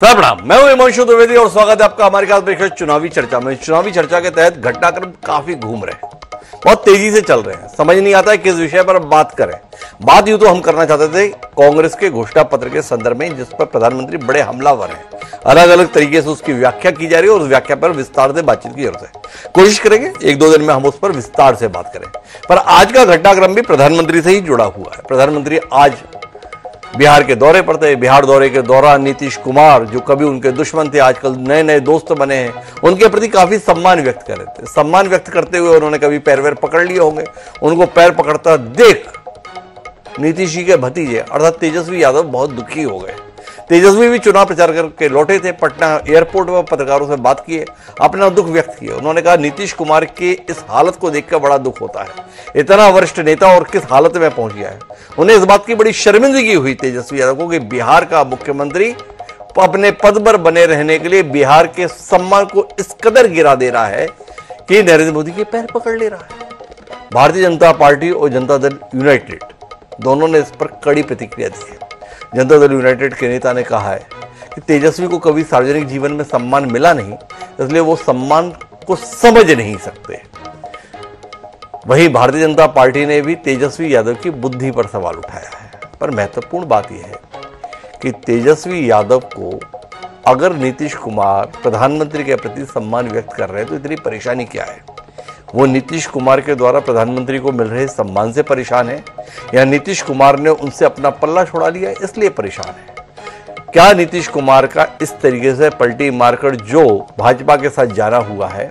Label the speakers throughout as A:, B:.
A: प्रणाम, मैं हूं हिमांशु द्विवेदी और स्वागत है आपका हमारे खास ब्रेकफास्ट चुनावी चर्चा में। चुनावी चर्चा के तहत घटनाक्रम काफी घूम रहे हैं, बहुत तेजी से चल रहे हैं। समझ नहीं आता है किस विषय पर बात करें। बात यूं तो हम करना चाहते थे कांग्रेस के घोषणा पत्र के संदर्भ में, जिस पर प्रधानमंत्री बड़े हमलावर हैं। अलग अलग तरीके से उसकी व्याख्या की जा रही है और उस व्याख्या पर विस्तार से बातचीत की जरूरत है। कोशिश करेंगे एक दो दिन में हम उस पर विस्तार से बात करें। पर आज का घटनाक्रम भी प्रधानमंत्री से ही जुड़ा हुआ है। प्रधानमंत्री आज बिहार के दौरे पर थे। बिहार दौरे के दौरान नीतीश कुमार, जो कभी उनके दुश्मन थे, आजकल नए नए दोस्त बने हैं, उनके प्रति काफी सम्मान व्यक्त कर रहे थे। सम्मान व्यक्त करते हुए उन्होंने कभी पैर वैर पकड़ लिए होंगे। उनको पैर पकड़ता देख नीतीश जी के भतीजे अर्थात तेजस्वी यादव बहुत दुखी हो गए। तेजस्वी भी चुनाव प्रचार करके लौटे थे। पटना एयरपोर्ट पर पत्रकारों से बात किए, अपना दुख व्यक्त किया। उन्होंने कहा नीतीश कुमार की इस हालत को देखकर बड़ा दुख होता है। इतना वरिष्ठ नेता और किस हालत में पहुंच गया है। उन्हें इस बात की बड़ी शर्मिंदगी हुई तेजस्वी यादव को कि बिहार का मुख्यमंत्री अपने पद पर बने रहने के लिए बिहार के सम्मान को इस कदर गिरा दे रहा है कि नरेंद्र मोदी के पैर पकड़ ले रहा है। भारतीय जनता पार्टी और जनता दल यूनाइटेड दोनों ने इस पर कड़ी प्रतिक्रिया दी है। जनता दल यूनाइटेड के नेता ने कहा है कि तेजस्वी को कभी सार्वजनिक जीवन में सम्मान मिला नहीं, इसलिए वो सम्मान को समझ नहीं सकते। वहीं भारतीय जनता पार्टी ने भी तेजस्वी यादव की बुद्धि पर सवाल उठाया है। पर महत्वपूर्ण बात यह है कि तेजस्वी यादव को अगर नीतीश कुमार प्रधानमंत्री के प्रति सम्मान व्यक्त कर रहे हैं तो इतनी परेशानी क्या है। वो नीतीश कुमार के द्वारा प्रधानमंत्री को मिल रहे सम्मान से परेशान है या नीतीश कुमार ने उनसे अपना पल्ला छोड़ा लिया इसलिए परेशान है। क्या नीतीश कुमार का इस तरीके से पलटी मारकर जो भाजपा के साथ जाना हुआ है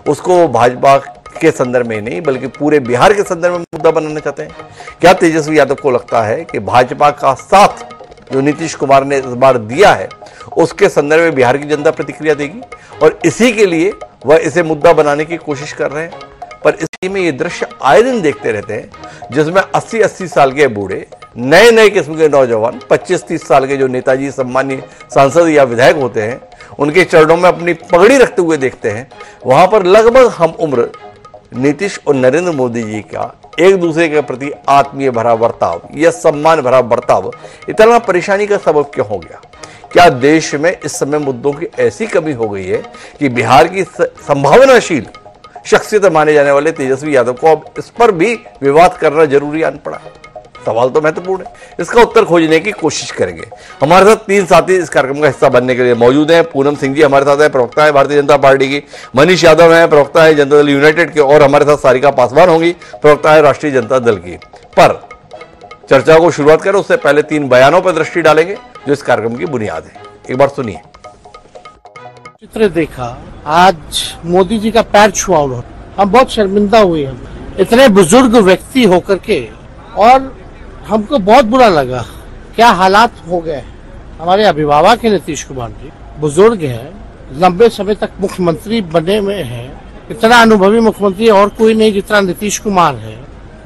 A: उसको भाजपा के संदर्भ में नहीं बल्कि पूरे बिहार के संदर्भ में मुद्दा बनाना चाहते हैं? क्या तेजस्वी यादव को लगता है कि भाजपा का साथ जो नीतीश कुमार ने इस बार दिया है उसके संदर्भ में बिहार की जनता प्रतिक्रिया देगी और इसी के लिए वह इसे मुद्दा बनाने की कोशिश कर रहे हैं? पर इसी में ये दृश्य आए दिन देखते रहते हैं जिसमें 80-80 साल के बूढ़े, नए नए किस्म के नौजवान, 25-30 साल के जो नेताजी सम्मानीय सांसद या विधायक होते हैं उनके चरणों में अपनी पगड़ी रखते हुए देखते हैं। वहां पर लगभग हम उम्र नीतीश और नरेंद्र मोदी जी का एक दूसरे के प्रति आत्मीय भरा बर्ताव या सम्मान भरा बर्ताव इतना परेशानी का सबब क्यों हो गया? क्या देश में इस समय मुद्दों की ऐसी कमी हो गई है कि बिहार की संभावनाशील शख्सियत माने जाने वाले तेजस्वी यादव को अब इस पर भी विवाद करना जरूरी आन पड़ा? सवाल तो महत्वपूर्ण है। इसका उत्तर खोजने की कोशिश करेंगे। हमारे साथ तीन साथी इस कार्यक्रम का हिस्सा बनने के लिए मौजूद हैं। पूनम सिंह जी हमारे साथ है, प्रवक्ता है भारतीय जनता पार्टी की। मनीष यादव है, प्रवक्ता है जनता दल यूनाइटेड के। और हमारे साथ सारिका पासवान होंगी, प्रवक्ता है राष्ट्रीय जनता दल की। पर चर्चा को शुरुआत करें उससे पहले तीन बयानों पर दृष्टि डालेंगे जो इस कार्यक्रम की बुनियाद है। एक बार सुनिए।
B: चित्र देखा, आज मोदी जी का पैर छुआ उन्होंने, हम बहुत शर्मिंदा हुए हैं इतने बुजुर्ग व्यक्ति होकर के, और हमको बहुत बुरा लगा क्या हालात हो गए। हमारे अभिभावक है नीतीश कुमार जी, बुजुर्ग हैं, लंबे समय तक मुख्यमंत्री बने हुए हैं, इतना अनुभवी मुख्यमंत्री और कोई नहीं जितना नीतीश कुमार है,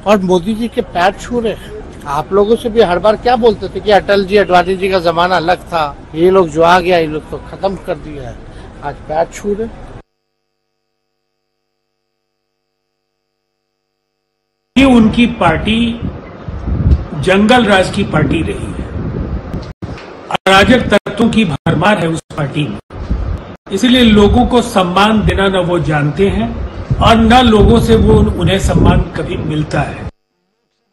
B: और मोदी जी के पैर छू रहे हैं। आप लोगों से भी हर बार क्या बोलते थे कि अटल जी अडवाणी जी का जमाना अलग था, ये लोग जो आ गया ये लोग तो खत्म कर दिया है। आज पैर छू रहे।
C: ये उनकी पार्टी जंगल राज की पार्टी रही है, अराजक तत्वों की भरमार है उस पार्टी में। इसलिए लोगों को सम्मान देना न वो जानते हैं और न लोगों से वो उन्हें सम्मान कभी मिलता है।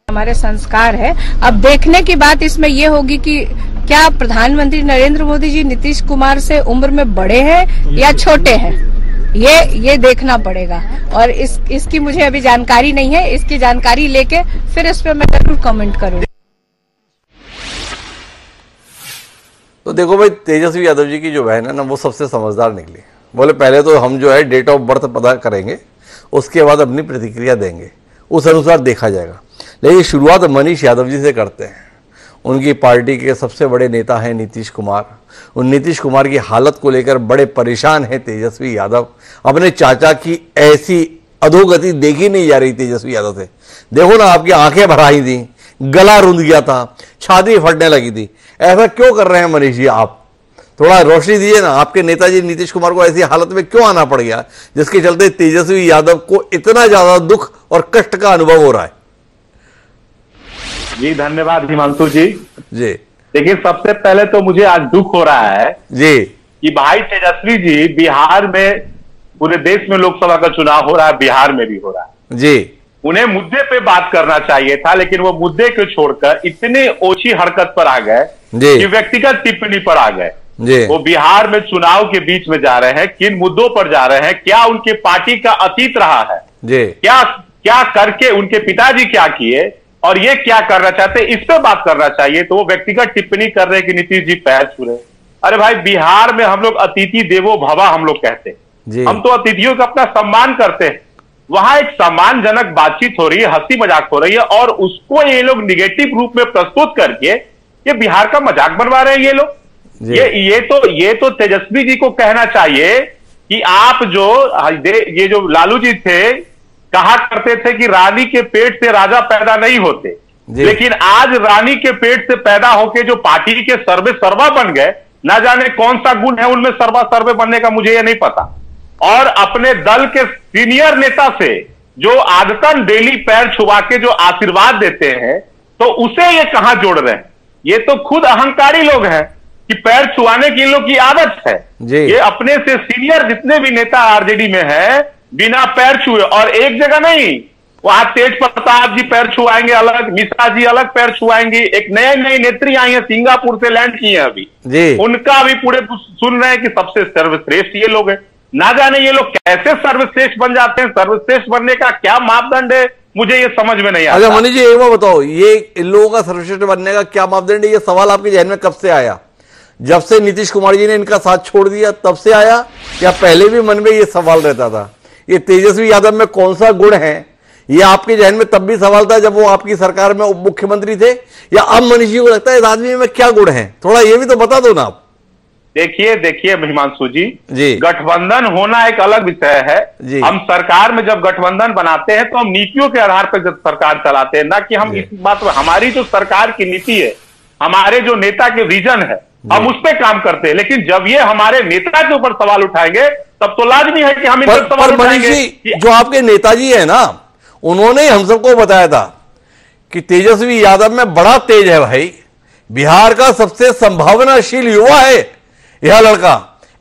D: हमारे संस्कार है। अब देखने की बात इसमें ये होगी कि क्या प्रधानमंत्री नरेंद्र मोदी जी नीतीश कुमार से उम्र में बड़े हैं या छोटे हैं, ये देखना पड़ेगा। और इसकी मुझे अभी जानकारी नहीं है। इसकी जानकारी लेके फिर इस पर मैं जरूर कमेंट करूंगी।
A: तो देखो भाई, तेजस्वी यादव जी की जो बहन है ना वो सबसे समझदार निकली। बोले पहले तो हम जो है डेट ऑफ बर्थ पता करेंगे, उसके बाद अपनी प्रतिक्रिया देंगे, उस अनुसार देखा जाएगा। लेकिन शुरुआत मनीष यादव जी से करते हैं। उनकी पार्टी के सबसे बड़े नेता हैं नीतीश कुमार। उन नीतीश कुमार की हालत को लेकर बड़े परेशान हैं तेजस्वी यादव। अपने चाचा की ऐसी अधोगति देखी नहीं जा रही तेजस्वी यादव से। देखो ना, आपकी आंखें भर आई थी, गला रुंध गया था, छाती फटने लगी थी। ऐसा क्यों कर रहे हैं मनीष जी? आप थोड़ा रोशनी दीजिए ना। आपके नेताजी नीतीश कुमार को ऐसी हालत में क्यों आना पड़ गया जिसके चलते तेजस्वी यादव को इतना ज्यादा दुख और कष्ट का अनुभव हो रहा है?
E: जी धन्यवाद हिमांशु जी। देखिए, सबसे पहले तो मुझे आज दुख हो रहा है
A: जी
E: कि भाई तेजस्वी जी, बिहार में पूरे देश में लोकसभा का चुनाव हो रहा है, बिहार में भी हो रहा है
A: जी,
E: उन्हें मुद्दे पे बात करना चाहिए था, लेकिन वो मुद्दे को छोड़कर इतने ओछी हरकत पर आ गए
A: जी
E: कि व्यक्तिगत टिप्पणी पर आ गए।
A: जी
E: वो बिहार में चुनाव के बीच में जा रहे हैं, किन मुद्दों पर जा रहे हैं, क्या उनके पार्टी का अतीत रहा है,
A: जी
E: क्या क्या करके उनके पिताजी क्या किए और ये क्या करना चाहते, इस पे बात करना चाहिए। तो वो व्यक्तिगत टिप्पणी कर रहे हैं कि नीतीश जी पैर छू रहे। अरे भाई, बिहार में हम लोग अतिथि देवो भव हम लोग कहते हैं, हम तो अतिथियों का अपना सम्मान करते हैं। वहां एक सम्मानजनक बातचीत हो रही है, हंसी मजाक हो रही है, और उसको ये लोग निगेटिव रूप में प्रस्तुत करके ये बिहार का मजाक बनवा रहे हैं ये लोग। ये तो तेजस्वी जी को कहना चाहिए कि आप ये जो लालू जी थे, कहा करते थे कि रानी के पेट से राजा पैदा नहीं होते, लेकिन आज रानी के पेट से पैदा होके जो पार्टी के सर्वे सर्वा बन गए, ना जाने कौन सा गुण है उनमें सर्वा सर्वे बनने का, मुझे ये नहीं पता। और अपने दल के सीनियर नेता से जो आदतन डेली पैर छुआ के जो आशीर्वाद देते हैं, तो उसे ये कहां जोड़ रहे हैं? ये तो खुद अहंकारी लोग हैं कि पैर छुआने की इन लोग की आदत है। ये अपने से सीनियर जितने भी नेता आरजेडी में है, बिना पैर छुए, और एक जगह नहीं, वहां तेज प्रताप जी पैर छुआएंगे अलग, मिश्रा जी अलग पैर छुआएंगे, एक नई नेत्री आई है, सिंगापुर से लैंड की है अभी, उनका भी पूरे सुन रहे हैं कि सबसे सर्वश्रेष्ठ ये लोग हैं। ना जाने ये लोग कैसे सर्वश्रेष्ठ बन जाते हैं, सर्वश्रेष्ठ बनने का क्या मापदंड है, मुझे ये समझ में नहीं आता।
A: अच्छा मनीष जी, एक बार बताओ, ये इन लोगों का सर्वश्रेष्ठ बनने का क्या मापदंड है? ये सवाल आपके जहन में कब से आया? जब से नीतीश कुमार जी ने इनका साथ छोड़ दिया तब से आया, या पहले भी मन में ये सवाल रहता था? ये तेजस्वी यादव में कौन सा गुण है, ये आपके जहन में तब भी सवाल था जब वो आपकी सरकार में उप मुख्यमंत्री थे, या अब मनीष जी को लगता है इस आदमी में क्या गुण है? थोड़ा ये भी तो बता दो ना आप।
E: देखिए हिमांशु जी, गठबंधन होना एक अलग विषय है। हम सरकार में जब गठबंधन बनाते हैं तो हम नीतियों के आधार पर जब सरकार चलाते हैं, ना कि हम इस बात पर, हमारी जो सरकार की नीति है, हमारे जो नेता के विजन है, हम उस पर काम करते हैं। लेकिन जब ये हमारे नेता के ऊपर सवाल उठाएंगे तब तो लाजमी है कि हम इन पर सवाल उठाएंगे।
A: जो आपके नेताजी है ना, उन्होंने हम सबको बताया था कि तेजस्वी यादव में बड़ा तेज है भाई, बिहार का सबसे संभावनाशील युवा है यह लड़का,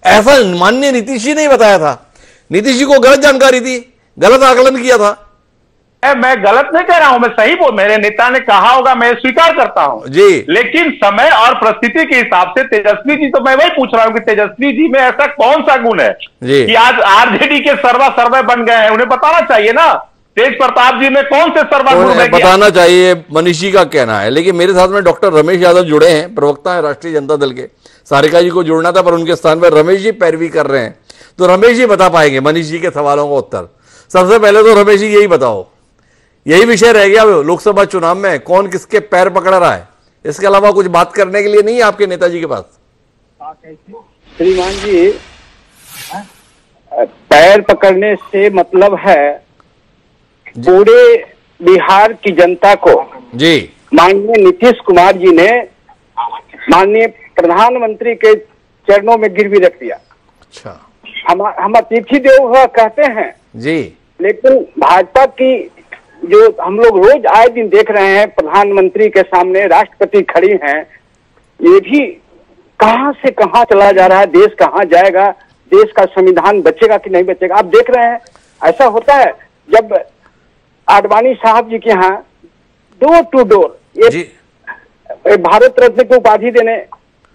A: ऐसा माननीय नीतीश जी ने बताया था। नीतीश जी को गलत जानकारी थी, गलत आकलन किया था।
E: मैं गलत नहीं कह रहा हूं, मैं सही बोल, मेरे नेता ने कहा होगा, मैं स्वीकार करता हूं
A: जी।
E: लेकिन समय और परिस्थिति के हिसाब से तेजस्वी जी, तो मैं वही पूछ रहा हूं कि तेजस्वी जी में ऐसा कौन सा गुण है कि आज आरजेडी के सर्वा सर्वे बन गए हैं? उन्हें बताना चाहिए ना, तेज प्रताप जी में कौन से सर्वा गुण है,
A: बताना चाहिए। मनीष जी का कहना है, लेकिन मेरे साथ में डॉक्टर रमेश यादव जुड़े हैं, प्रवक्ता है राष्ट्रीय जनता दल के। सारिका जी को जुड़ना था पर उनके स्थान पर रमेश जी पैरवी कर रहे हैं, तो रमेश जी बता पाएंगे मनीष जी के सवालों का उत्तर। सबसे पहले तो रमेश जी यही बताओ, यही विषय रह गया लोकसभा चुनाव में, कौन किसके पैर पकड़ रहा है? इसके अलावा कुछ बात करने के लिए नहीं है आपके नेताजी के पास?
F: श्रीमान जी, पैर पकड़ने से मतलब है पूरे बिहार की जनता को जी माननीय नीतीश कुमार जी ने माननीय प्रधानमंत्री के चरणों में गिरवी रख दिया।
A: अच्छा,
F: हम अतिथि देवो भव कहते हैं जी, लेकिन भाजपा की जो हम लोग रोज आए दिन देख रहे हैं, प्रधानमंत्री के सामने राष्ट्रपति खड़ी हैं, ये भी कहां से कहां चला जा रहा है, देश कहां जाएगा, देश का संविधान बचेगा कि नहीं बचेगा? आप देख रहे हैं ऐसा होता है जब आडवाणी साहब जी के यहाँ डोर टू डोर ये भारत रत्न की उपाधि देने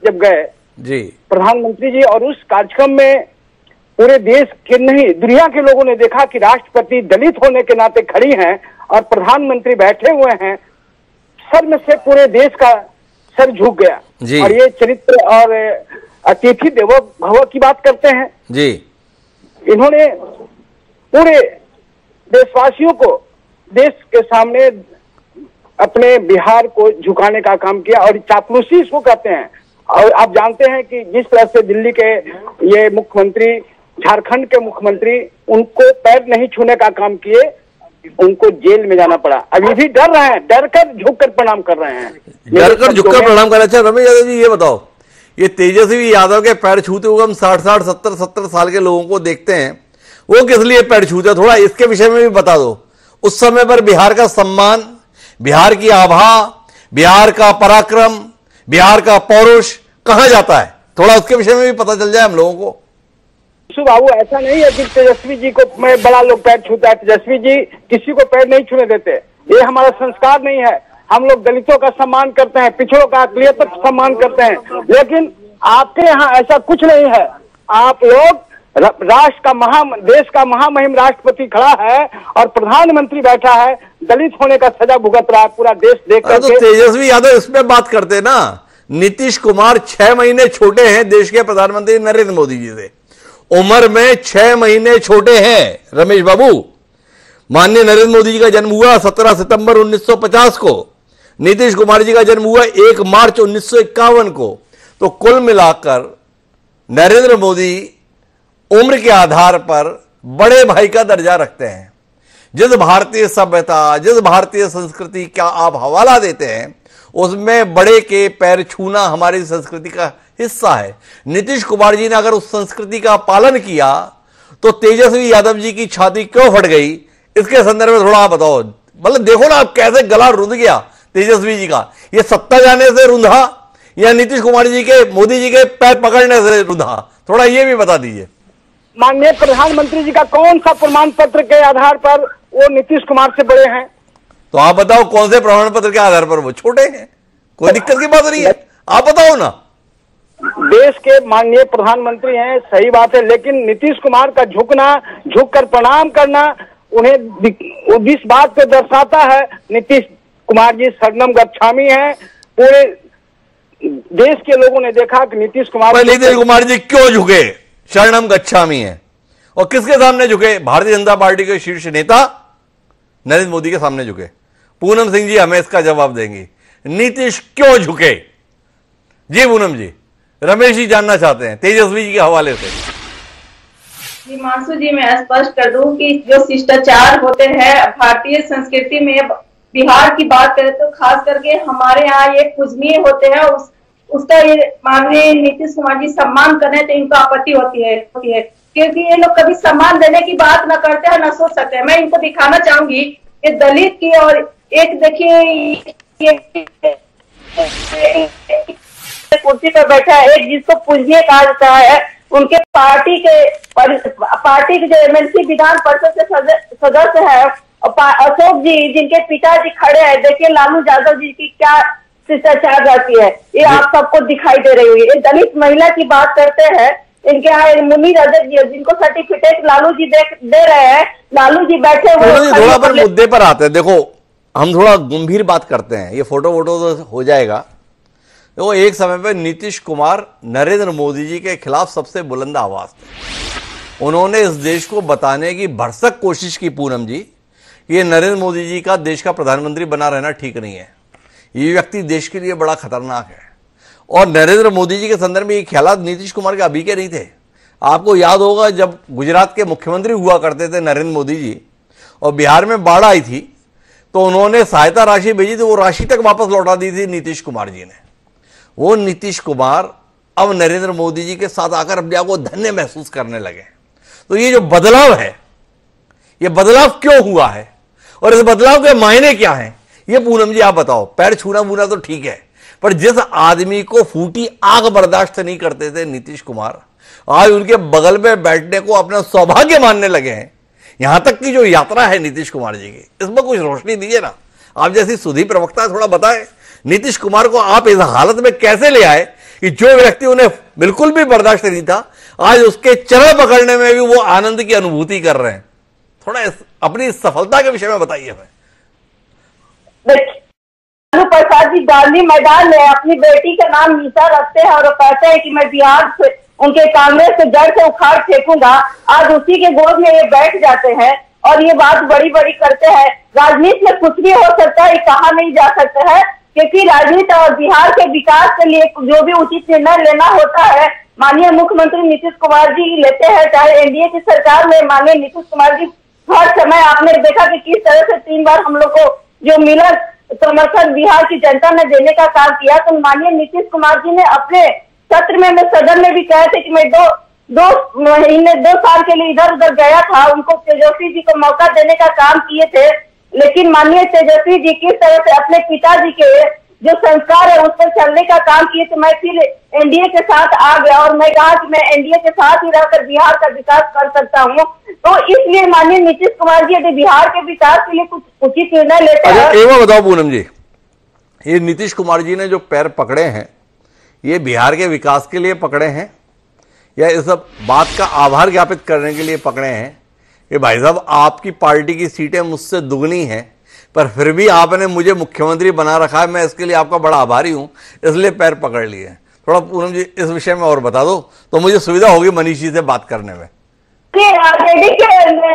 F: जब गए जी प्रधानमंत्री जी, और उस कार्यक्रम में पूरे देश के नहीं दुनिया के लोगों ने देखा कि राष्ट्रपति दलित होने के नाते खड़ी हैं और प्रधानमंत्री बैठे हुए हैं, सर में से पूरे देश का सर झुक गया। और ये चरित्र और अतिथि देवो भव की बात करते हैं जी। इन्होंने पूरे देशवासियों को देश के सामने अपने बिहार को झुकाने का काम किया, और चापलूसी इसको कहते हैं। और आप जानते हैं कि जिस तरह से दिल्ली के ये मुख्यमंत्री, झारखंड के मुख्यमंत्री, उनको पैर नहीं छूने का काम किए, उनको जेल में जाना पड़ा। अभी भी डर रहे हैं, डर कर झुक कर प्रणाम कर रहे हैं,
A: डर कर झुक कर प्रणाम कर रहे हैं। अच्छा रमेश यादव जी, ये बताओ, ये तेजस्वी यादव के पैर छूते हुए हम 60-60, 70-70 साल के लोगों को देखते हैं, वो किस लिए पैर छूते? थोड़ा इसके विषय में भी बता दो। उस समय पर बिहार का सम्मान, बिहार की आभा, बिहार का पराक्रम, बिहार का पौरुष कहां जाता है, थोड़ा उसके विषय में भी पता चल जाए हम लोगों को।
F: बाबू, ऐसा नहीं है कि तेजस्वी जी को मैं बड़ा लोग पैर छूता है। तेजस्वी जी किसी को पैर नहीं छूने देते, ये हमारा संस्कार नहीं है। हम लोग दलितों का सम्मान करते हैं, पिछड़ों का अकलियत का सम्मान करते हैं, लेकिन आपके यहाँ ऐसा कुछ नहीं है। आप लोग राष्ट्र का देश का महामहिम राष्ट्रपति खड़ा है और प्रधानमंत्री बैठा है, दलित होने का सजा भुगत रहा है, पूरा देश देख कर।
A: तो तेजस्वी यादव इसमें बात करते ना, नीतीश कुमार 6 महीने छोटे हैं देश के प्रधानमंत्री नरेंद्र मोदी जी से, उम्र में 6 महीने छोटे हैं रमेश बाबू। माननीय नरेंद्र मोदी जी का जन्म हुआ 17 सितंबर 1950 को, नीतीश कुमार जी का जन्म हुआ 1 मार्च 1951 को। तो कुल मिलाकर नरेंद्र मोदी उम्र के आधार पर बड़े भाई का दर्जा रखते हैं। जिस भारतीय सभ्यता, जिस भारतीय संस्कृति का आप हवाला देते हैं, उसमें बड़े के पैर छूना हमारी संस्कृति का हिस्सा है। नीतीश कुमार जी ने अगर उस संस्कृति का पालन किया तो तेजस्वी यादव जी की छाती क्यों फट गई, इसके संदर्भ में थोड़ा आप बताओ। मतलब देखो ना आप कैसे गला रुंध गया तेजस्वी जी का, ये सत्ता जाने से रुंधा या नीतीश कुमार जी के, मोदी जी के पैर पकड़ने से रुंधा, थोड़ा ये भी बता दीजिए।
F: माननीय प्रधानमंत्री जी का कौन सा प्रमाण पत्र के आधार पर वो नीतीश कुमार से बड़े हैं?
A: तो आप बताओ कौन से प्रमाण पत्र के आधार पर वो छोटे हैं? कोई दिक्कत की बात नहीं है, आप बताओ ना।
F: देश के माननीय प्रधानमंत्री हैं, सही बात है, लेकिन नीतीश कुमार का झुकना, झुककर प्रणाम करना उन्हें जिस बात को दर्शाता है, नीतीश कुमार जी शरणम गच्छामी हैं। पूरे देश के लोगों ने देखा कि नीतीश कुमार
A: जी क्यों झुके, शरणम गच्छामी है, और किसके सामने झुके? भारतीय जनता पार्टी के शीर्ष नेता नरेंद्र मोदी के सामने झुके। पूनम सिंह जी हमें इसका जवाब देंगी, नीतीश क्यों झुके? जी पूनम जी, रमेश जी जानना चाहते हैं तेजस्वी जी के हवाले से।
G: हिमांशु जी, मैं स्पष्ट कर दूं कि जो शिष्टाचार होते हैं भारतीय संस्कृति में, बिहार की बात करें तो खास करके हमारे यहाँ ये पूजनीय होते हैं, उसका ये माननीय नीतीश कुमार जी सम्मान करने तो इनको आपत्ति होती है क्योंकि ये लोग कभी सम्मान देने की बात न करते हैं न सोच सकते हैं। मैं इनको दिखाना चाहूंगी ये दलित की, और एक देखिए कुर्सी पर बैठा है एक जिसको पूजनीय कहा जाता है, उनके पार्टी के जो एमएलसी विधान परिषद से सदस्य है अशोक जी, जिनके पिताजी खड़े हैं। देखिए लालू यादव जी की क्या शिष्टाचार रहती है, ये आप सबको दिखाई दे रही होगी। एक दलित महिला की बात करते हैं, इनके यहाँ मुन्नी रजक जी जिनको सर्टिफिकेट लालू जी दे रहे हैं, लालू जी बैठे हुए।
A: थोड़ा पर मुद्दे पर आते हैं, देखो हम थोड़ा गंभीर बात करते हैं, ये फोटो वोटो तो हो जाएगा। तो एक समय पर नीतीश कुमार नरेंद्र मोदी जी के खिलाफ सबसे बुलंद आवाज थे। उन्होंने इस देश को बताने की भरसक कोशिश की पूनम जी, ये नरेंद्र मोदी जी का देश का प्रधानमंत्री बना रहना ठीक नहीं है, ये व्यक्ति देश के लिए बड़ा खतरनाक है। और नरेंद्र मोदी जी के संदर्भ में ये ख्यालात नीतीश कुमार के अभी के नहीं थे। आपको याद होगा जब गुजरात के मुख्यमंत्री हुआ करते थे नरेंद्र मोदी जी, और बिहार में बाढ़ आई थी तो उन्होंने सहायता राशि भेजी थी, वो राशि तक वापस लौटा दी थी नीतीश कुमार जी ने। वो नीतीश कुमार अब नरेंद्र मोदी जी के साथ आकर अपने आप को धन्य महसूस करने लगे। तो ये जो बदलाव है, ये बदलाव क्यों हुआ है और इस बदलाव के मायने क्या हैं, ये पूनम जी आप बताओ। पैर छूना बूना तो ठीक है, पर जिस आदमी को फूटी आग बर्दाश्त नहीं करते थे नीतीश कुमार, आज उनके बगल में बैठने को अपना सौभाग्य मानने लगे हैं। यहां तक की जो यात्रा है नीतीश कुमार जी की, इसमें कुछ रोशनी दीजिए ना। आप जैसी सुधी प्रवक्ता थोड़ा बताएं, नीतीश कुमार को आप इस हालत में कैसे ले आए कि जो व्यक्ति उन्हें बिल्कुल भी बर्दाश्त नहीं था, आज उसके चरण पकड़ने में भी वो आनंद की अनुभूति कर रहे हैं। थोड़ा अपनी सफलता के विषय में बताइए हमें।
G: लालू प्रसाद जी गांधी मैदान में अपनी बेटी का नाम नीता रखते हैं और कहते हैं कि मैं बिहार से उनके कांग्रेस से जड़ से उखाड़ फेंकूंगा। आज उसी के गोद में ये बैठ जाते हैं और ये बात बड़ी बड़ी करते हैं। राजनीति में कुछ भी हो सकता है, ये कहा नहीं जा सकता है, क्योंकि राजनीति और बिहार के विकास के लिए जो भी उचित निर्णय लेना होता है माननीय मुख्यमंत्री नीतीश कुमार जी लेते हैं। चाहे एनडीए की सरकार में माननीय नीतीश कुमार जी हर समय आपने देखा कि किस तरह से 3 बार हम लोग को जो मिला समर्थन बिहार की जनता ने देने का काम किया। तो माननीय नीतीश कुमार जी ने अपने सत्र में सदन में भी कहे थे कि मैं दो साल के लिए इधर उधर गया था, उनको तेजस्वी जी को मौका देने का काम किए थे। लेकिन माननीय तेजस्वी जी किस तरह से अपने पिताजी के जो संस्कार है उस पर चलने का काम किए, तो मैं फिर एनडीए के साथ आ गया और मैं कहा कि मैं एनडीए के साथ ही रहकर बिहार का विकास कर सकता हूँ। तो इसलिए माननीय नीतीश कुमार जी यदि बिहार के विकास के लिए कुछ उचित निर्णय लेते हैं।
A: एक बार बताओ पूनम जी, ये नीतीश कुमार जी ने जो पैर पकड़े हैं ये बिहार के विकास के लिए पकड़े हैं या इस सब बात का आभार ज्ञापित करने के लिए पकड़े हैं कि भाई साहब आपकी पार्टी की सीटें मुझसे दुगनी हैं पर फिर भी आपने मुझे मुख्यमंत्री बना रखा है, मैं इसके लिए आपका बड़ा आभारी हूं, इसलिए पैर पकड़ लिए? थोड़ा पूनम जी इस विषय में और बता दो तो मुझे सुविधा होगी मनीष जी से बात करने में।
G: आरजेडी के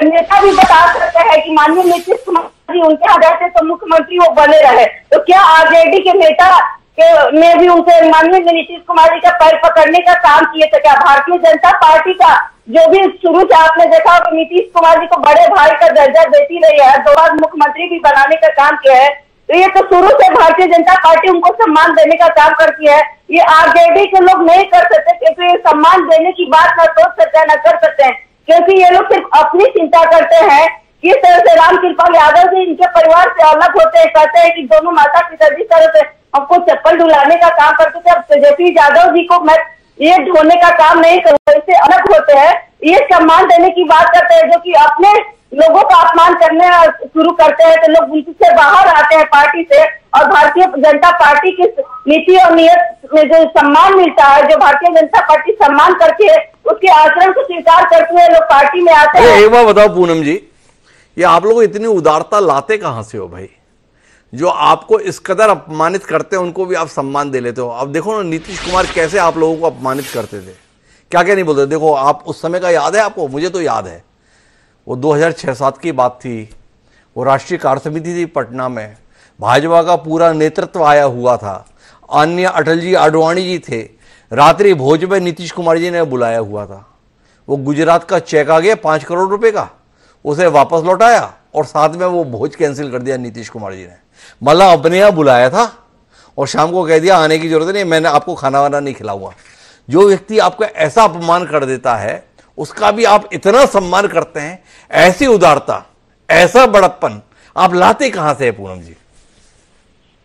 G: नेता भी बता सकते हैं कि माननीय नीतीश कुमार जी उनके यहाँ रहते तो मुख्यमंत्री वो बने रहे, तो क्या आरजेडी के नेता ने भी उनसे माननीय नीतीश कुमार जी का पैर पकड़ने का काम किए थे? क्या भारतीय जनता पार्टी का जो भी शुरू से आपने देखा कि नीतीश कुमार जी को बड़े भाई का दर्जा देती रही है, 2 बार मुख्यमंत्री भी बनाने का काम किया है, तो ये तो शुरू से भारतीय जनता पार्टी उनको सम्मान देने का काम करती है। ये आरजेडी के लोग नहीं कर सकते क्योंकि ये सम्मान देने की बात ना सोच सकते हैं ना कर सकते हैं, क्योंकि ये लोग सिर्फ अपनी चिंता करते हैं। किस तरह से रामकृपाल यादव जी इनके परिवार से अलग होते हैं, कहते हैं कि दोनों माता पिता जिस तरह से हमको चप्पल ढुलाने का काम करते थे, अब तेजस्वी यादव जी को मैं ये ढोने का काम नहीं करूंगा, इससे अलग होते हैं। ये सम्मान देने की बात करते हैं, जो कि अपने लोगों का अपमान करने शुरू करते हैं तो लोग उनसे बाहर आते हैं पार्टी से, और भारतीय जनता पार्टी की नीति और नियत में जो सम्मान मिलता है, जो भारतीय जनता पार्टी सम्मान करती है उसके आचरण को स्वीकार करते हुए लोग पार्टी में आते हैं।
A: एक बार बताओ पूनम जी, ये आप लोग इतनी उदारता लाते कहां से हो भाई? जो आपको इस कदर अपमानित करते हैं उनको भी आप सम्मान दे लेते हो। अब देखो ना नीतीश कुमार कैसे आप लोगों को अपमानित करते थे, क्या क्या नहीं बोलते। देखो आप उस समय का याद है आपको? मुझे तो याद है, वो 2006-07 की बात थी, वो राष्ट्रीय कार्य समिति थी पटना में, भाजपा का पूरा नेतृत्व आया हुआ था, अन्य अटल जी आडवाणी जी थे, रात्रि भोज में नीतीश कुमार जी ने बुलाया हुआ था। वो गुजरात का चेक आ गया 5 करोड़ रुपए का, उसे वापस लौटाया और साथ में वो भोज कैंसिल कर दिया नीतीश कुमार जी ने। मतलब अपने यहाँ बुलाया था और शाम को कह दिया आने की जरूरत नहीं, मैंने आपको खाना वाना नहीं खिलाऊंगा। जो व्यक्ति आपको ऐसा अपमान कर देता है उसका भी आप इतना सम्मान करते हैं, ऐसी उदारता, ऐसा बड़प्पन आप लाते कहां से है पूनम जी?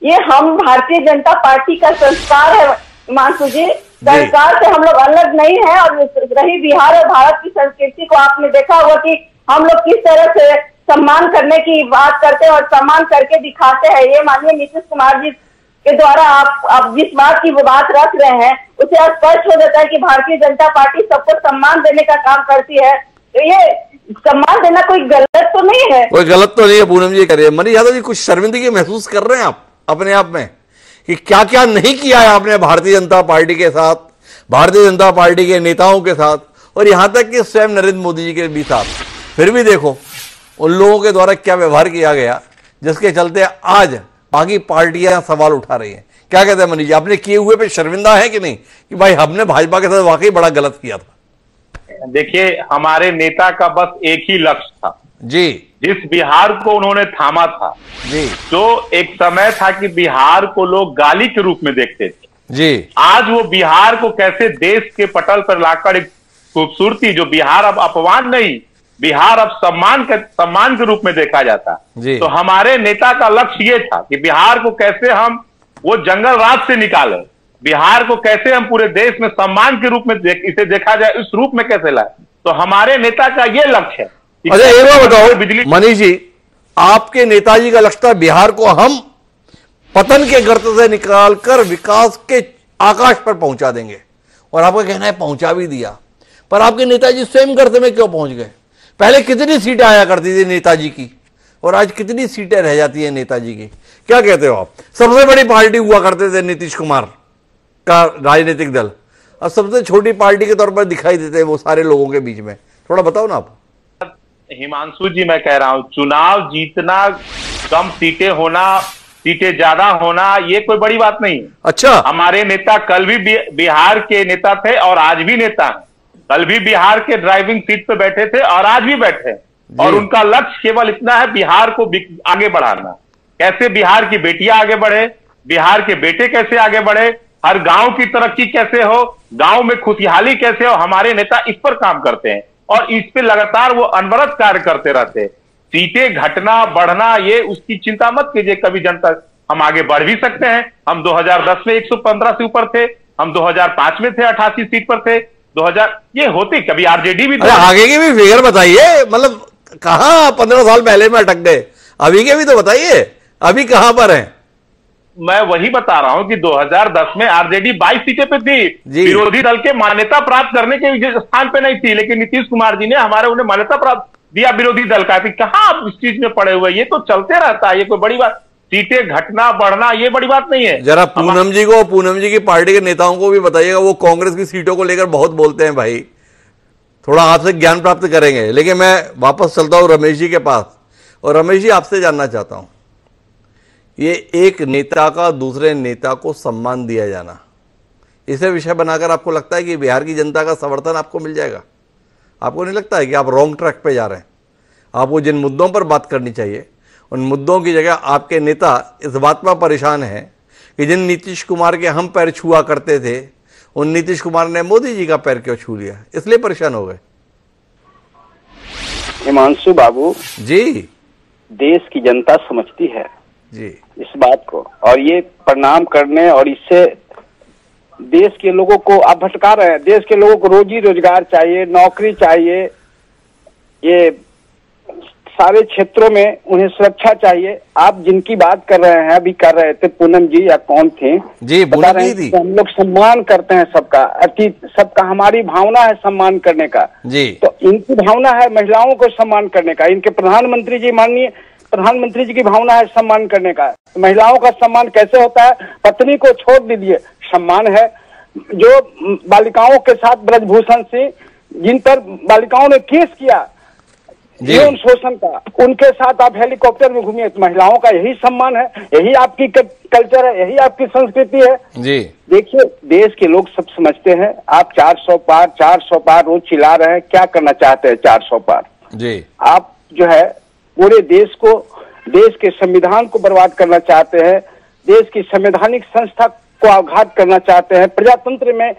G: ये हम भारतीय जनता पार्टी का संस्कार है मानसू जी, संस्कार से हम लोग अलग नहीं है। और रही बिहार और भारत की संस्कृति को आपने देखा होगा कि हम लोग किस तरह से सम्मान करने की बात करते हैं और सम्मान करके दिखाते हैं। ये माननीय नीतीश कुमार जी के द्वारा आप जिस बात की वो बात रख रहे हैं उसे स्पष्ट हो जाता है कि भारतीय जनता पार्टी सबको सम्मान देने का काम करती है। तो ये सम्मान देना कोई गलत तो नहीं है,
A: कोई गलत तो नहीं है पूनम जी कह रहे हैं। मनीष यादव जी कुछ शर्मिंदगी महसूस कर रहे हैं आप अपने आप में कि क्या क्या नहीं किया है आपने भारतीय जनता पार्टी के साथ, भारतीय जनता पार्टी के नेताओं के साथ और यहां तक कि स्वयं नरेंद्र मोदी जी के भी साथ? फिर भी देखो उन लोगों के द्वारा क्या व्यवहार किया गया जिसके चलते आज बाकी पार्टियां सवाल उठा रही हैं। क्या कहते हैं मनीष जी, आपने किए हुए पे शर्मिंदा है कि नहीं कि भाई हमने भाजपा के साथ वाकई बड़ा गलत किया था?
E: देखिए हमारे नेता का बस एक ही लक्ष्य था
A: जी,
E: जिस बिहार को उन्होंने थामा था
A: जी,
E: जो एक समय था कि बिहार को लोग गाली के रूप में देखते थे
A: जी,
E: आज वो बिहार को कैसे देश के पटल पर लाकर एक खूबसूरती, जो बिहार अब अपमान नहीं, बिहार अब सम्मान के रूप में देखा जाता। तो हमारे नेता का लक्ष्य ये था कि बिहार को कैसे हम वो जंगल राज से निकाले, बिहार को कैसे हम पूरे देश में सम्मान के रूप में इसे देखा जाए, इस रूप में कैसे लाए। तो हमारे नेता का ये लक्ष्य है।
A: अच्छा एक बात बताओ मनीष जी, आपके नेताजी का लक्ष्य था बिहार को हम पतन के गर्त से निकालकर विकास के आकाश पर पहुंचा देंगे, और आपका कहना है पहुंचा भी दिया। पर आपके नेताजी स्वयं गर्त में क्यों पहुंच गए? पहले कितनी सीटें आया करती थी नेताजी की और आज कितनी सीटें रह जाती है नेताजी की? क्या कहते हो आप? सबसे बड़ी पार्टी हुआ करते थे नीतीश कुमार का राजनीतिक दल, अब सबसे छोटी पार्टी के तौर पर दिखाई देते हैं वो सारे लोगों के बीच में। थोड़ा बताओ ना आप।
E: हिमांशु जी मैं कह रहा हूं, चुनाव जीतना, कम सीटें होना, सीटें ज्यादा होना, ये कोई बड़ी बात नहीं है।
A: अच्छा,
E: हमारे नेता कल भी बिहार के नेता थे और आज भी नेता हैं। कल भी बिहार के ड्राइविंग सीट पे बैठे थे और आज भी बैठे हैं, और उनका लक्ष्य केवल इतना है बिहार को आगे बढ़ाना। कैसे बिहार की बेटियां आगे बढ़े, बिहार के बेटे कैसे आगे बढ़े, हर गांव की तरक्की कैसे हो, गांव में खुशहाली कैसे हो, हमारे नेता इस पर काम करते हैं और इस पे लगातार वो अनवरत कार्य करते रहते हैं। सीटें घटना बढ़ना ये उसकी चिंता मत कीजिए कभी जनता, हम आगे बढ़ भी सकते हैं। हम 2010 में 115 से ऊपर थे, हम 2005 में थे 88 सीट पर थे, 2000 ये होते कभी आरजेडी भी।
A: आगे के भी फिगर बताइए, मतलब कहां 15 साल पहले में अटक गए, अभी के भी तो बताइए, अभी कहां पर हैं?
E: मैं वही बता रहा हूं कि 2010 में आरजेडी 22 सीटें पे थी, विरोधी दल के मान्यता प्राप्त करने के स्थान पे नहीं थी, लेकिन नीतीश कुमार जी ने उन्हें मान्यता प्राप्त दिया विरोधी दल का। कहां आप इस चीज में पड़े हुए, ये तो चलते रहता है, ये कोई बड़ी बात, सीटें घटना बढ़ना ये बड़ी बात नहीं है।
A: जरा पूनम जी की पार्टी के नेताओं को भी बताइएगा, वो कांग्रेस की सीटों को लेकर बहुत बोलते हैं भाई, थोड़ा आपसे ज्ञान प्राप्त करेंगे। लेकिन मैं वापस चलता हूं रमेश जी के पास, और रमेश जी आपसे जानना चाहता हूं, ये एक नेता का दूसरे नेता को सम्मान दिया जाना, इसे विषय बनाकर आपको लगता है कि बिहार की जनता का समर्थन आपको मिल जाएगा? आपको नहीं लगता है कि आप रॉन्ग ट्रैक पे जा रहे हैं? आपको जिन मुद्दों पर बात करनी चाहिए उन मुद्दों की जगह आपके नेता इस बात पर परेशान हैं कि जिन नीतीश कुमार के हम पैर छुआ करते थे, उन नीतीश कुमार ने मोदी जी का पैर क्यों छू लिया, इसलिए परेशान हो गए।
F: हिमांशु बाबू
A: जी,
F: देश की जनता समझती है
A: जी
F: इस बात को, और ये प्रणाम करने और इससे देश के लोगों को आप भटका रहे हैं। देश के लोगों को रोजी रोजगार चाहिए, नौकरी चाहिए, ये सारे क्षेत्रों में उन्हें सुरक्षा चाहिए। आप जिनकी बात कर रहे हैं, अभी कर रहे थे पूनम जी या कौन थे
A: जी,
F: बता रहे हैं हम लोग सम्मान करते हैं सबका, अतीत सबका, हमारी भावना है सम्मान करने का
A: जी।
F: तो इनकी भावना है महिलाओं को सम्मान करने का, इनके प्रधानमंत्री जी माननीय प्रधानमंत्री जी की भावना है सम्मान करने का। महिलाओं का सम्मान कैसे होता है? पत्नी को छोड़ दीजिए, सम्मान है। जो बालिकाओं के साथ ब्रजभूषण सिंह, जिन पर बालिकाओं ने केस किया यौन शोषण का, उनके साथ आप हेलीकॉप्टर में घूमिए, महिलाओं का यही सम्मान है, यही आपकी कल्चर है, यही आपकी संस्कृति है
A: जी।
F: देखिए देश के लोग सब समझते हैं। आप 400 पार रोज चिल्ला रहे हैं, क्या करना चाहते हैं 400 पार
A: जी?
F: आप जो है पूरे देश को, देश के संविधान को बर्बाद करना चाहते हैं, देश की संवैधानिक संस्था को आघात करना चाहते हैं, प्रजातंत्र में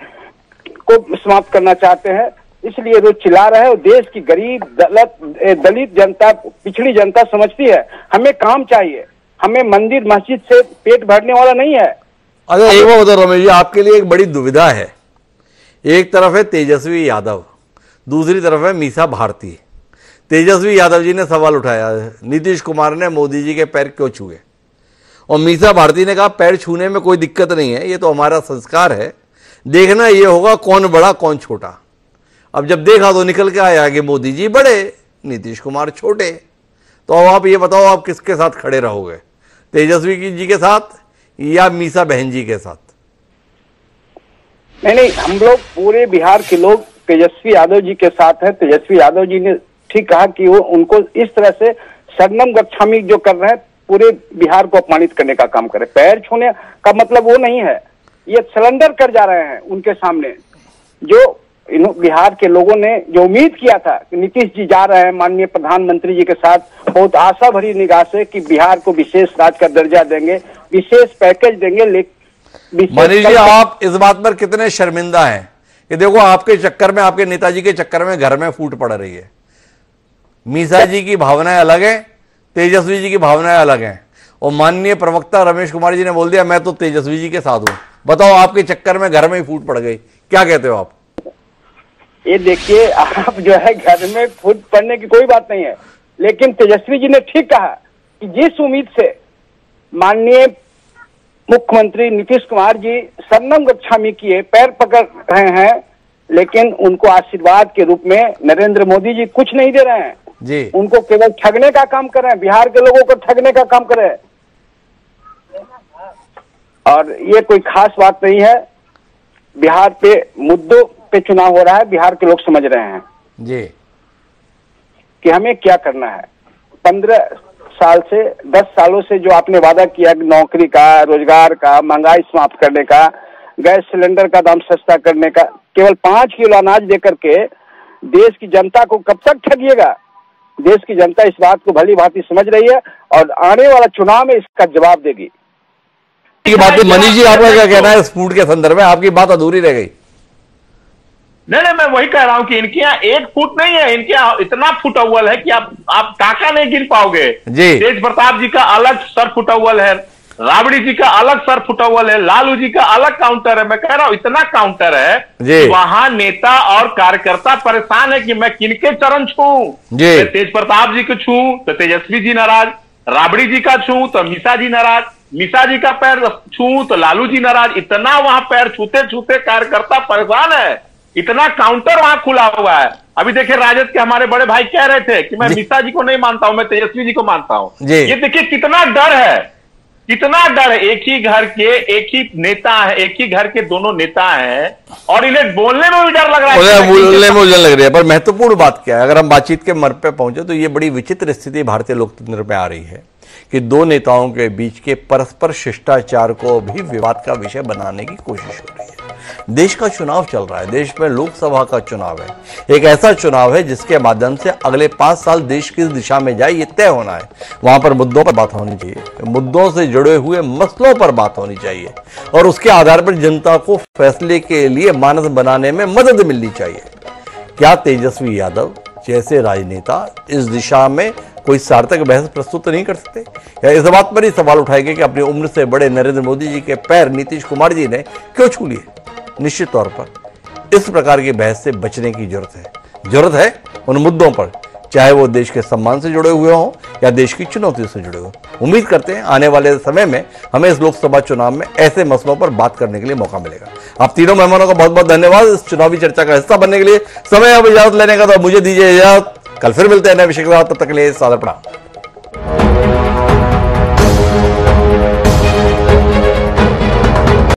F: को समाप्त करना चाहते हैं, इसलिए रोज चिल्ला रहे हैं। और देश की गरीब दलित जनता, पिछड़ी जनता समझती है हमें काम चाहिए, हमें मंदिर मस्जिद से पेट भरने वाला नहीं है।
A: अच्छा एक बात बताओ रमेश जी, आपके लिए एक बड़ी दुविधा है, एक तरफ है तेजस्वी यादव, दूसरी तरफ है मीसा भारती। तेजस्वी यादव जी ने सवाल उठाया नीतीश कुमार ने मोदी जी के पैर क्यों छुए, और मीसा भारती ने कहा पैर छूने में कोई दिक्कत नहीं है, ये तो हमारा संस्कार है, देखना ये होगा कौन बड़ा कौन छोटा। अब जब देखा तो निकल के आया कि मोदी जी बड़े, नीतीश कुमार छोटे। तो अब आप ये बताओ आप किसके साथ खड़े रहोगे, तेजस्वी जी के साथ या मीसा बहन जी के साथ?
F: नहीं, हम लोग पूरे बिहार के लोग तेजस्वी यादव जी के साथ हैं। तेजस्वी यादव जी ने ठीक कहा कि वो उनको इस तरह से शरणम गच्छामी जो कर रहे हैं, पूरे बिहार को अपमानित करने का काम करे। पैर छूने का मतलब वो नहीं है, ये सरेंडर कर जा रहे हैं उनके सामने। जो बिहार के लोगों ने जो उम्मीद किया था कि नीतीश जी जा रहे हैं माननीय प्रधानमंत्री जी के साथ बहुत आशा भरी निगाह से कि बिहार को विशेष राज्य का दर्जा देंगे, विशेष पैकेज देंगे।
A: मनीष जी आप इस बात पर कितने शर्मिंदा हैं कि देखो आपके चक्कर में, आपके नेताजी के चक्कर में घर में फूट पड़ रही है। मीसा जी की भावनाएं अलग है, तेजस्वी जी की भावनाएं अलग हैं, और माननीय प्रवक्ता रमेश कुमार जी ने बोल दिया मैं तो तेजस्वी जी के साथ हूं। बताओ आपके चक्कर में घर में ही फूट पड़ गई, क्या कहते हो आप?
F: ये देखिए आप जो है घर में फूट पड़ने की कोई बात नहीं है, लेकिन तेजस्वी जी ने ठीक कहा कि जिस उम्मीद से माननीय मुख्यमंत्री नीतीश कुमार जी शरणम गच्छामी किए पैर पकड़ रहे हैं, लेकिन उनको आशीर्वाद के रूप में नरेंद्र मोदी जी कुछ नहीं दे रहे हैं
A: जी।
F: उनको केवल ठगने का काम कर रहे हैं, बिहार के लोगों को ठगने का काम कर रहे हैं। और ये कोई खास बात नहीं है, बिहार पे मुद्दों पे चुनाव हो रहा है, बिहार के लोग समझ रहे हैं
A: जी
F: कि हमें क्या करना है। 15 साल से 10 सालों से जो आपने वादा किया नौकरी का, रोजगार का, महंगाई समाप्त करने का, गैस सिलेंडर का दाम सस्ता करने का, केवल 5 किलो अनाज देकर के देश की जनता को कब तक ठगिएगा? देश की जनता इस बात को भली भांति समझ रही है और आने वाला चुनाव में इसका जवाब देगी।
A: मनीष जी आपका क्या कहना है इस फूट के संदर्भ में? आपकी बात अधूरी रह गई।
E: नहीं, मैं वही कह रहा हूं कि इनके यहाँ 1 फुट नहीं है, इनके यहाँ इतना फुटअव्वल है कि आप टाका नहीं गिन पाओगे जी। तेज प्रताप जी का अलग सर फुटअव्वल है, राबड़ी जी का अलग सर फुटवल है, लालू जी का अलग काउंटर है। मैं कह रहा हूं इतना काउंटर है कि वहां नेता और कार्यकर्ता परेशान है कि मैं किनके चरण छूं। तेज प्रताप जी को छूं तो तेजस्वी जी नाराज, राबड़ी जी का छूं तो मीसा जी नाराज, मीसा जी का पैर छूं तो लालू जी नाराज। इतना वहां पैर छूते छूते कार्यकर्ता परेशान है, इतना काउंटर वहां खुला हुआ है। अभी देखिए राजद के हमारे बड़े भाई कह रहे थे कि मैं मीसा जी को नहीं मानता हूं, मैं तेजस्वी जी को मानता हूं। ये देखिए कितना डर है, कितना डर है। एक ही घर के एक ही नेता है, एक ही घर के दोनों नेता हैं और इन्हें बोलने में भी डर लग रहा है,
A: बोलने में उलझन लग रही है। पर महत्वपूर्ण बात क्या है, अगर हम बातचीत के मर्म पे पहुंचे तो ये बड़ी विचित्र स्थिति भारतीय लोकतंत्र में आ रही है कि दो नेताओं के बीच के परस्पर शिष्टाचार को भी विवाद का विषय बनाने की कोशिश हो रही है। देश का चुनाव चल रहा है, देश में लोकसभा का चुनाव है, एक ऐसा चुनाव है जिसके माध्यम से अगले 5 साल देश किस दिशा में जाए ये तय होना है। वहां पर मुद्दों पर बात होनी चाहिए, मुद्दों से जुड़े हुए मसलों पर बात होनी चाहिए और उसके आधार पर जनता को फैसले के लिए मानस बनाने में मदद मिलनी चाहिए। क्या तेजस्वी यादव जैसे राजनेता इस दिशा में कोई सार्थक बहस प्रस्तुत नहीं कर सकते? या इस बात पर ही सवाल उठाएंगे कि अपनी उम्र से बड़े नरेंद्र मोदी जी के पैर नीतीश कुमार जी ने क्यों छू लिए? निश्चित तौर पर इस प्रकार की बहस से बचने की जरूरत है उन मुद्दों पर, चाहे वो देश के सम्मान से जुड़े हुए हों या देश की चुनौतियों से जुड़े हो। उम्मीद करते हैं आने वाले समय में हमें इस लोकसभा चुनाव में ऐसे मसलों पर बात करने के लिए मौका मिलेगा। आप तीनों मेहमानों का बहुत बहुत धन्यवाद इस चुनावी चर्चा का हिस्सा बनने के लिए। समय अब इजाजत लेने का, तो मुझे दीजिए इजाजत। कल फिर मिलते हैं नए विषय के साथ, तब तक के लिए सादर प्रणाम।